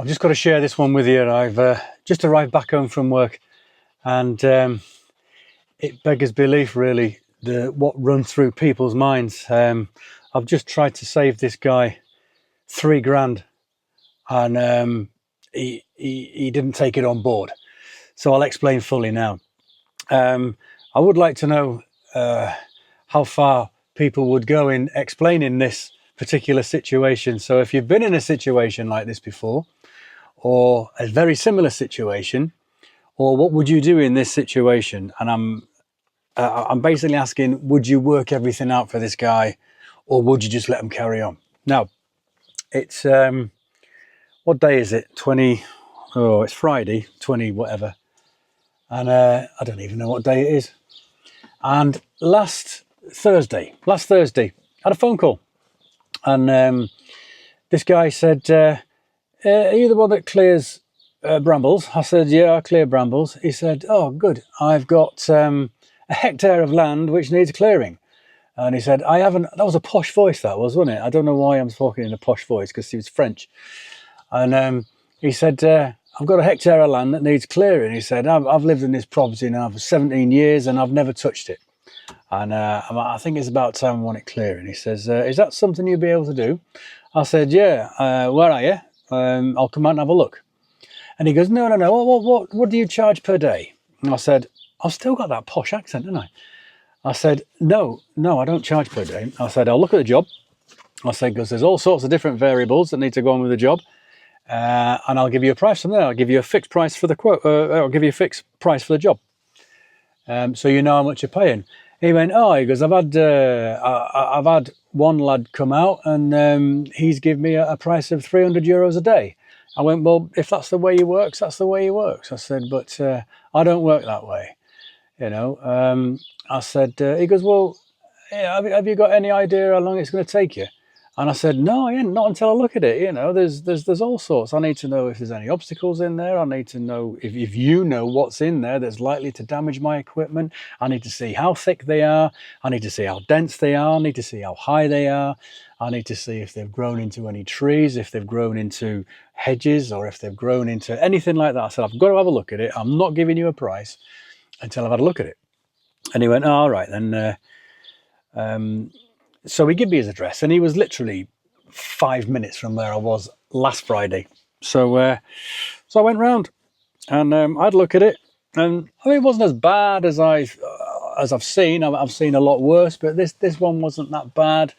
I've just got to share this one with you. I've just arrived back home from work, and it beggars belief, really, what runs through people's minds. I've just tried to save this guy £3 grand, and he didn't take it on board. So I'll explain fully now. I would like to know how far people would go in explaining this particular situation. So if you've been in a situation like this before, or a very similar situation, or what would you do in this situation? And I'm basically asking, would you work everything out for this guy, or would you just let him carry on? Now, it's what day is it? It's Friday, 20 whatever, and I don't even know what day it is. And last Thursday, I had a phone call, and this guy said, are you the one that clears brambles? I said, yeah, I clear brambles. He said, oh, good. I've got a hectare of land which needs clearing. And he said, that was a posh voice, that was, wasn't it? I don't know why I'm talking in a posh voice, because he was French. And he said, I've got a hectare of land that needs clearing. He said, I've lived in this property now for 17 years and I've never touched it. And I think it's about time I want it clearing. He says, is that something you'll be able to do? I said, yeah, where are you? I'll come out and have a look. And he goes, no. What do you charge per day? And I said, I've still got that posh accent, haven't I? I said, no, I don't charge per day. I said, I'll look at the job. I said, because there's all sorts of different variables that need to go on with the job. And I'll give you a price from there. I'll give you a fixed price for the quote. I'll give you a fixed price for the job. So you know how much you're paying. He went, he goes, I've had one lad come out and he's given me a price of €300 a day. I went, well, if that's the way he works, that's the way he works. I said, but I don't work that way, you know. I said, he goes, well, yeah, have you got any idea how long it's going to take you? And I said, no, I ain't, not until I look at it. You know, there's all sorts. I need to know if there's any obstacles in there. I need to know if you know what's in there that's likely to damage my equipment. I need to see how thick they are. I need to see how dense they are. I need to see how high they are. I need to see if they've grown into any trees, if they've grown into hedges, or if they've grown into anything like that. I said, I've got to have a look at it. I'm not giving you a price until I've had a look at it. And he went, all right, then. So he gave me his address, and he was literally 5 minutes from where I was last Friday. So I went round, and I had a look at it, and I mean, it wasn't as bad as I've seen. I've seen a lot worse, but this one wasn't that bad.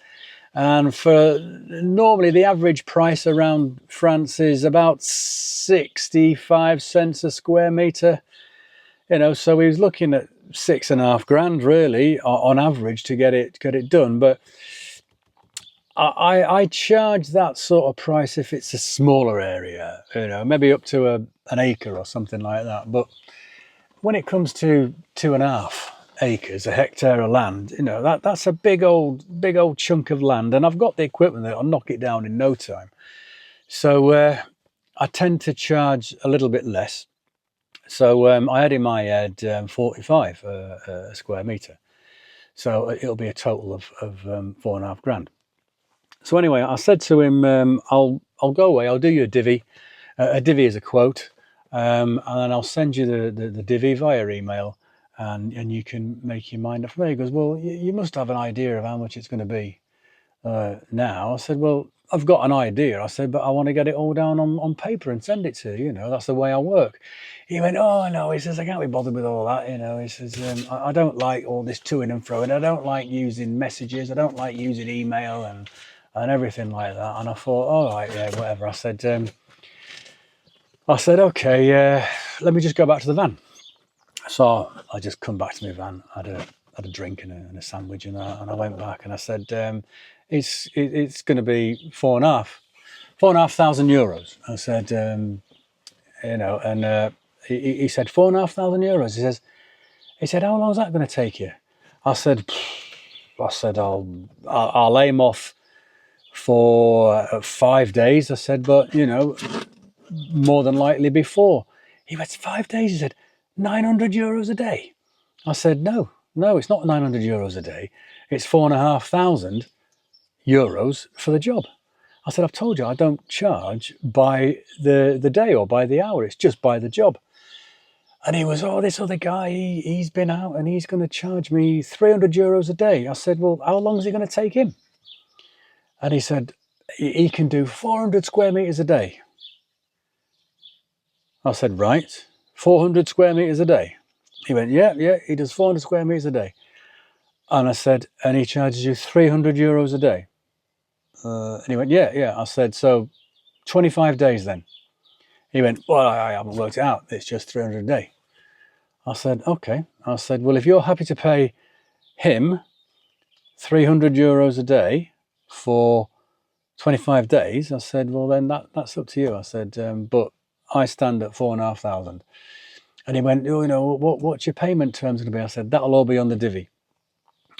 And for normally the average price around France is about 65 cents a square metre. You know, so he was looking at £6.5 grand really on average to get it done. But I charge that sort of price if it's a smaller area, you know, maybe up to an acre or something like that. But when it comes to 2.5 acres, a hectare of land, you know, that's a big old chunk of land, and I've got the equipment that'll knock it down in no time. So I tend to charge a little bit less. So I had in my head 45 a square metre. So it'll be a total of 4.5 grand. So anyway, I said to him, I'll go away, I'll do you a divvy. A divvy is a quote, and then I'll send you the divvy via email, and you can make your mind up from there. He goes, well, you must have an idea of how much it's going to be now. I said, well, I've got an idea. I said, but I want to get it all down on paper and send it to you. You know, that's the way I work. He went, oh, no, he says, I can't be bothered with all that. You know, he says, I don't like all this toing and froing. I don't like using messages. I don't like using email and everything like that. And I thought, all right, yeah, whatever. I said, okay, let me just go back to the van. So I just come back to my van, had a drink and a sandwich, and I went back and I said, it's going to be €4,500. I said, you know, and he said €4,500. He said, how long is that going to take you? I said, I'll aim off for 5 days. I said, but you know, more than likely before. He went, 5 days. He said, €900 a day. I said, no, it's not €900 a day. It's €4,500 for the job. I said, I've told you I don't charge by the day or by the hour. It's just by the job. And he was, oh, this other guy, he's been out and he's going to charge me €300 a day. I said, well, how long is it going to take him? And he said, he can do 400 square meters a day. I said, right, 400 square meters a day. He went, yeah, he does 400 square meters a day. And I said, and he charges you €300 a day. And he went, yeah. I said, so 25 days then. He went, well, I haven't worked it out. It's just 300 a day. I said, okay. I said, well, if you're happy to pay him €300 a day for 25 days, I said, well, then that's up to you. I said, but I stand at 4,500. And he went, oh, you know, what's your payment terms going to be? I said, that'll all be on the divvy.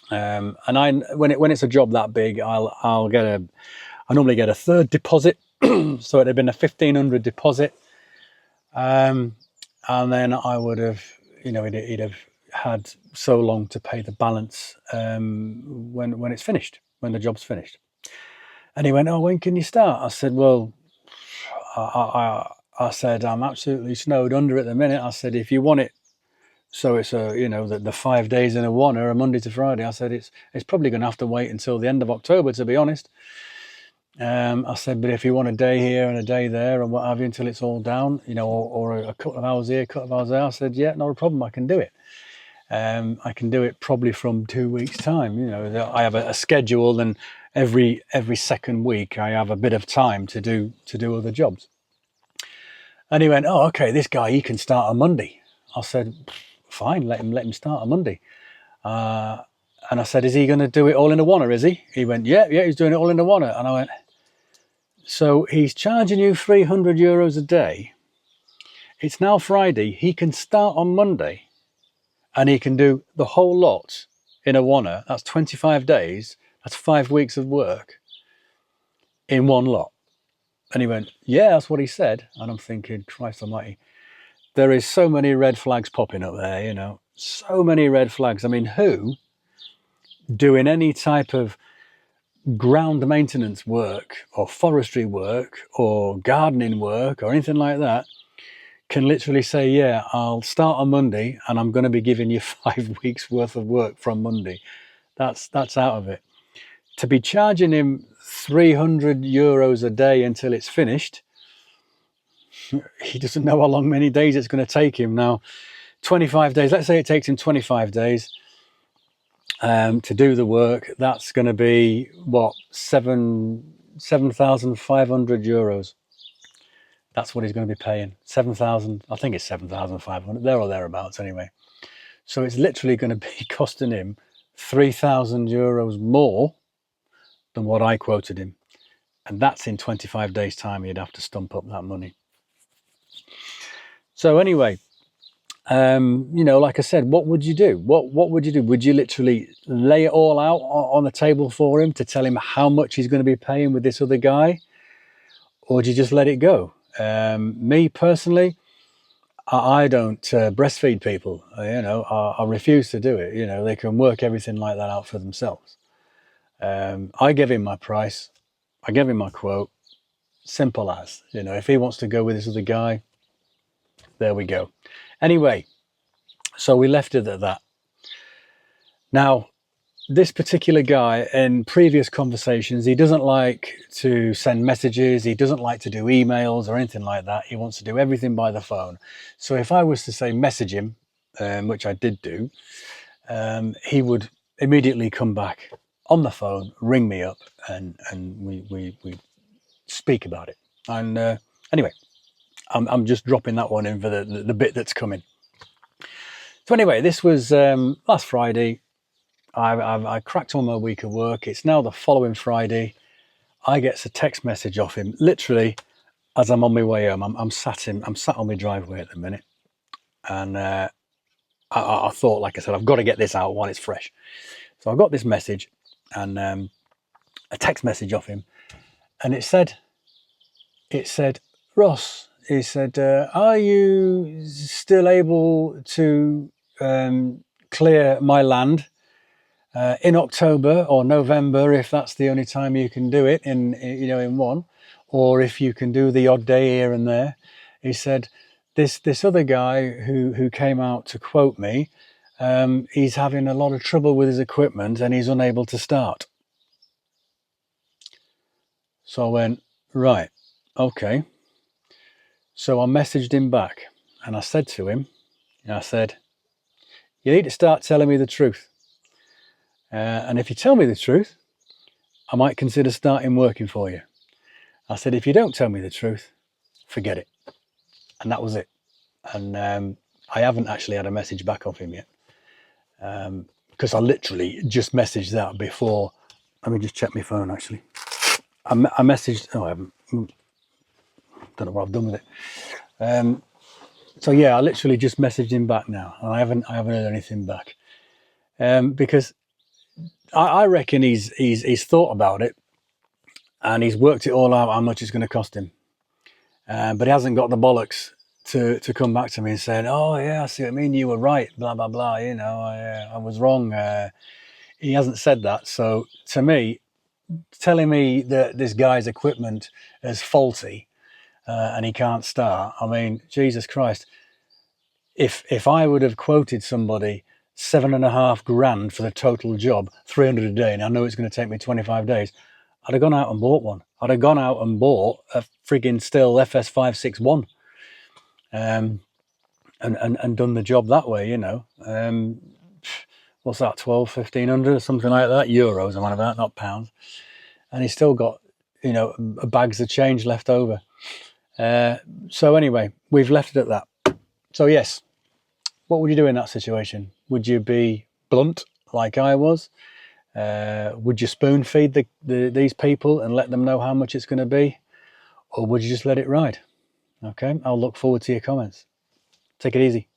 And when it's a job that big, I normally get a third deposit. So it'd have been a 1,500 deposit. And then I would have, you know, he'd have had so long to pay the balance when it's finished, when the job's finished. And he went, oh, when can you start? I said, well, I said, I'm absolutely snowed under at the minute. I said, if you want it, so it's the 5 days in a one or a Monday to Friday. I said, it's probably going to have to wait until the end of October, to be honest. I said, but if you want a day here and a day there and what have you until it's all down, you know, or a couple of hours here, a couple of hours there, I said, yeah, not a problem. I can do it. I can do it probably from 2 weeks' time. You know, I have a schedule, and every second week I have a bit of time to do other jobs. And he went, oh, okay, this guy, he can start on Monday. I said, fine, let him start on Monday. And I said, is he going to do it all in a oneer, is he? He went, yeah, he's doing it all in a oneer. And I went, so he's charging you €300 a day. It's now Friday. He can start on Monday and he can do the whole lot in a oneer. That's 25 days. That's 5 weeks of work in one lot. And he went, yeah, that's what he said. And I'm thinking, Christ almighty, there is so many red flags popping up there, you know, so many red flags. I mean, who doing any type of ground maintenance work or forestry work or gardening work or anything like that can literally say, yeah, I'll start on Monday and I'm going to be giving you 5 weeks worth of work from Monday. That's out of it. To be charging him €300 a day until it's finished, he doesn't know how many days it's going to take him. Now, 25 days, let's say it takes him 25 days to do the work. That's going to be, what, €7,500. That's what he's going to be paying. 7,000, I think it's 7,500, there or thereabouts anyway. So it's literally going to be costing him €3,000 more than what I quoted him. And that's in 25 days' time, he'd have to stump up that money. So anyway, you know, like I said, what would you do? What would you do? Would you literally lay it all out on the table for him to tell him how much he's going to be paying with this other guy? Or would you just let it go? Me personally, I don't breastfeed people. You know, I refuse to do it. You know, they can work everything like that out for themselves. I gave him my price. I gave him my quote. Simple as. You know, if he wants to go with this other guy, there we go. Anyway, so we left it at that. Now, this particular guy, in previous conversations, he doesn't like to send messages. He doesn't like to do emails or anything like that. He wants to do everything by the phone. So if I was to say message him, which I did do, he would immediately come back on the phone, ring me up, and we speak about it. And anyway, I'm just dropping that one in for the bit that's coming. So anyway, this was last Friday. I cracked on my week of work. It's now the following Friday. I get a text message off him, literally, as I'm on my way home. I'm sat on my driveway at the minute. And I thought, like I said, I've got to get this out while it's fresh. So I got this message and a text message off him. And it said, Ross, he said, are you still able to clear my land in October or November, if that's the only time you can do it in one, or if you can do the odd day here and there. He said, this other guy who came out to quote me, he's having a lot of trouble with his equipment and he's unable to start. So I went, right, okay. So I messaged him back and I said to him, I said, you need to start telling me the truth. And if you tell me the truth, I might consider starting working for you. I said, if you don't tell me the truth, forget it. And that was it. And I haven't actually had a message back off him yet. Because I literally just messaged that before. Let me just check my phone actually. I messaged, I haven't. Don't know what I've done with it. So yeah, I literally just messaged him back now. And I haven't heard anything back. Because I reckon he's thought about it and he's worked it all out how much it's going to cost him. But he hasn't got the bollocks to come back to me and say, oh yeah, I see what I mean, you were right, blah blah blah, I was wrong. He hasn't said that. So to me, telling me that this guy's equipment is faulty and he can't start, I mean, Jesus Christ, if I would have quoted somebody $7.5 grand for the total job, 300 a day, and I know it's going to take me 25 days, I'd have gone out and bought one. I'd have gone out and bought a frigging Stihl FS561 and done the job that way, what's that, 1,200, 1,500, something like that, euros I'm on about, not pounds. And he's still got, bags of change left over. So anyway, we've left it at that. So yes, what would you do in that situation? Would you be blunt like I was? Would you spoon feed these people and let them know how much it's going to be? Or would you just let it ride? Okay, I'll look forward to your comments. Take it easy.